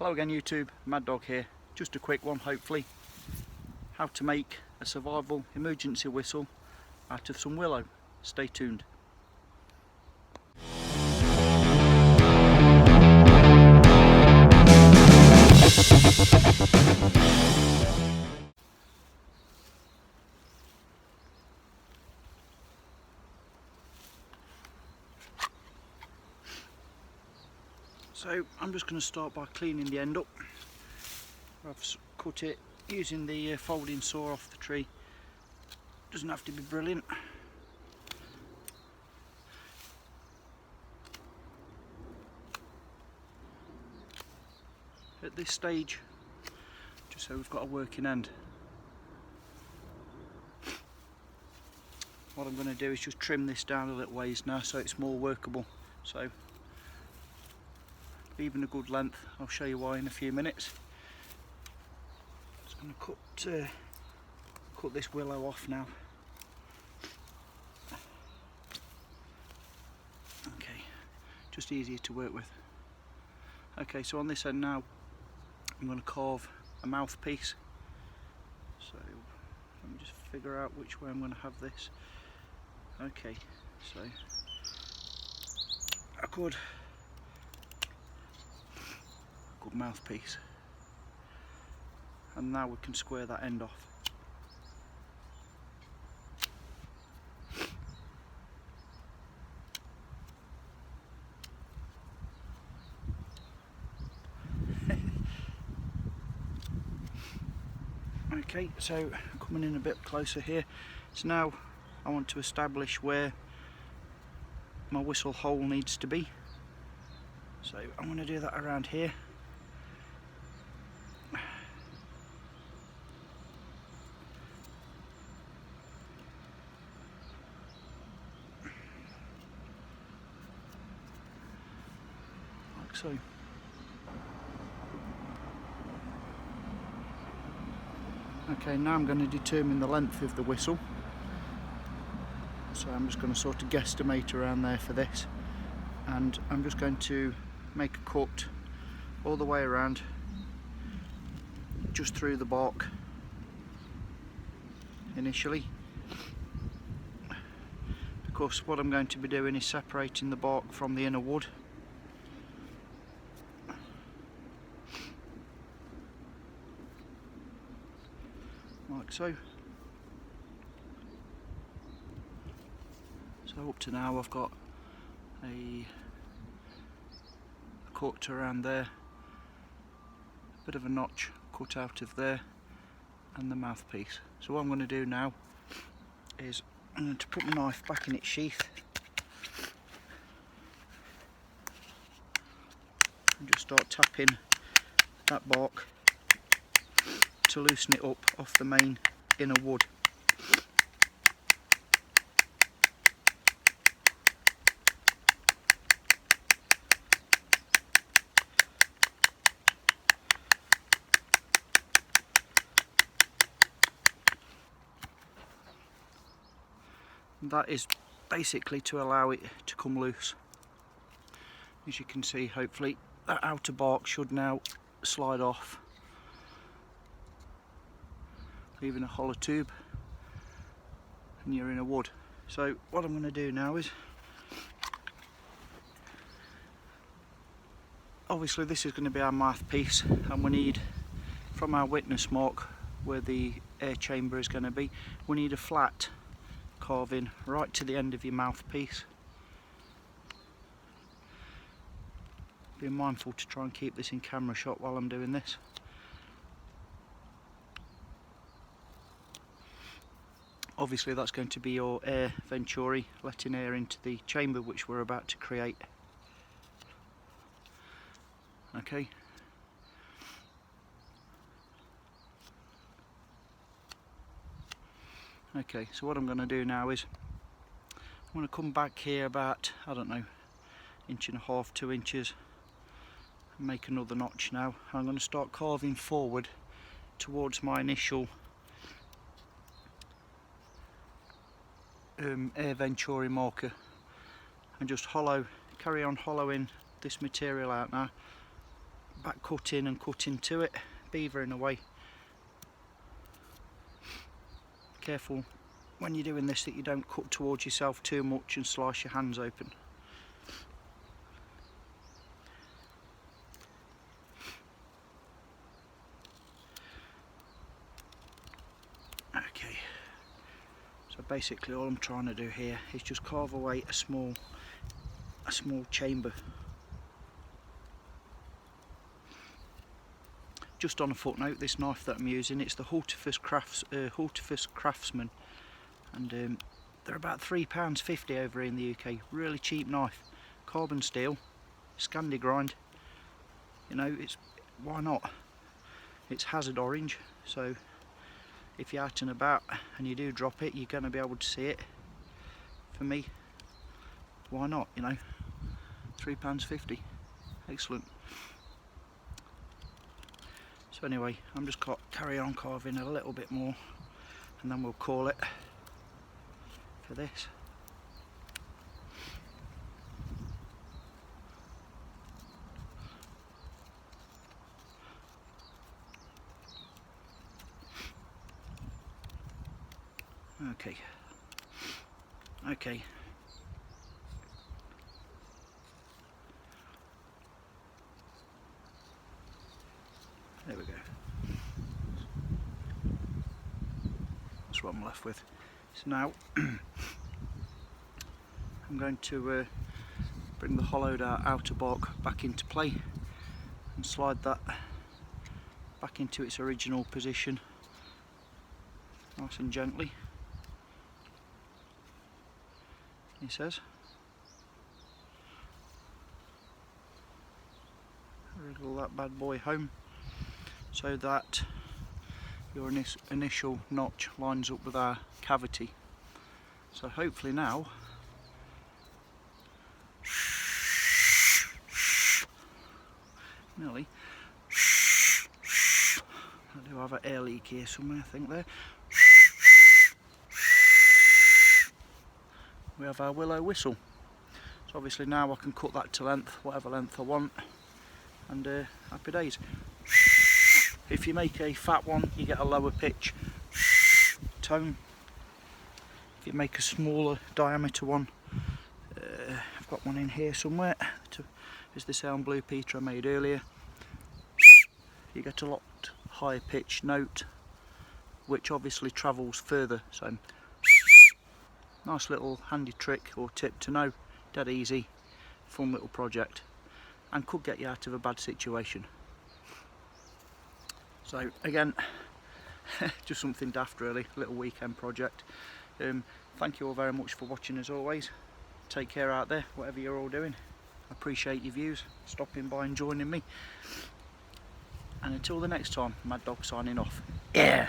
Hello again YouTube, Mad Dog here. Just a quick one hopefully. How to make a survival emergency whistle out of some willow. Stay tuned. So I'm just going to start by cleaning the end up. I've cut it using the folding saw off the tree. Doesn't have to be brilliant. At this stage, just so we've got a working end, what I'm going to do is just trim this down a little ways now so it's more workable. So even a good length, I'll show you why in a few minutes. Just going to cut this willow off now. Okay, just easier to work with. Okay, so on this end now I'm going to carve a mouthpiece. So let me just figure out which way I'm going to have this. Okay, so a good mouthpiece, and now we can square that end off. Okay, so coming in a bit closer here. So now I want to establish where my whistle hole needs to be. So I'm going to do that around here. Like so. Okay, now I'm going to determine the length of the whistle. So I'm just going to sort of guesstimate around there for this, and I'm just going to make a cut all the way around, just through the bark initially, because what I'm going to be doing is separating the bark from the inner wood. Like so. So up to now I've got a cut around there, a bit of a notch cut out of there, and the mouthpiece. So what I'm going to do now is I'm going to put my knife back in its sheath and just start tapping that bark to loosen it up off the main inner wood. That is basically to allow it to come loose. As you can see, hopefully that outer bark should now slide off, leaving a hollow tube, and you're in a wood. So what I'm going to do now is, obviously this is going to be our mouthpiece, and we need, from our witness mark where the air chamber is going to be, we need a flat carving right to the end of your mouthpiece. Be mindful to try and keep this in camera shot while I'm doing this. Obviously that's going to be your air venturi, letting air into the chamber which we're about to create. Okay. Okay, so what I'm going to do now is I'm going to come back here about, I don't know, 1.5 inches, 2 inches, and make another notch now. I'm going to start carving forward towards my initial air venturi marker, and just carry on hollowing this material out now, back cutting and cutting to it, beavering away. Careful when you're doing this that you don't cut towards yourself too much and slice your hands open. Okay, so basically all I'm trying to do here is just carve away a small chamber. Just on a footnote, this knife that I'm using, it's the Hultifus Craftsman, and they're about £3.50 over in the UK. Really cheap knife, carbon steel, Scandi grind. You know, why not? It's hazard orange, so if you're out and about and you do drop it, you're going to be able to see it. For me, why not? You know, £3.50, excellent. So anyway, I'm just carry on carving a little bit more, and then we'll call it for this. Okay. There we go. That's what I'm left with. So now I'm going to bring the hollowed out outer bark back into play and slide that back into its original position, nice and gently, he says. Wriggle that bad boy home so that your initial notch lines up with our cavity. So hopefully now nearly. I do have an air leak here somewhere, I think there. We have our Willow whistle. So obviously now I can cut that to length, whatever length I want, and happy days. If you make a fat one, you get a lower pitch tone. If you make a smaller diameter one, I've got one in here somewhere, is the sound Blue Peter I made earlier, you get a lot higher pitch note, which obviously travels further. So nice little handy trick or tip to know, dead easy, fun little project, and could get you out of a bad situation. So again, just something daft really, little weekend project. Thank you all very much for watching as always. Take care out there, whatever you're all doing. I appreciate your views, stopping by and joining me. And until the next time, Mad Dog signing off. Yeah!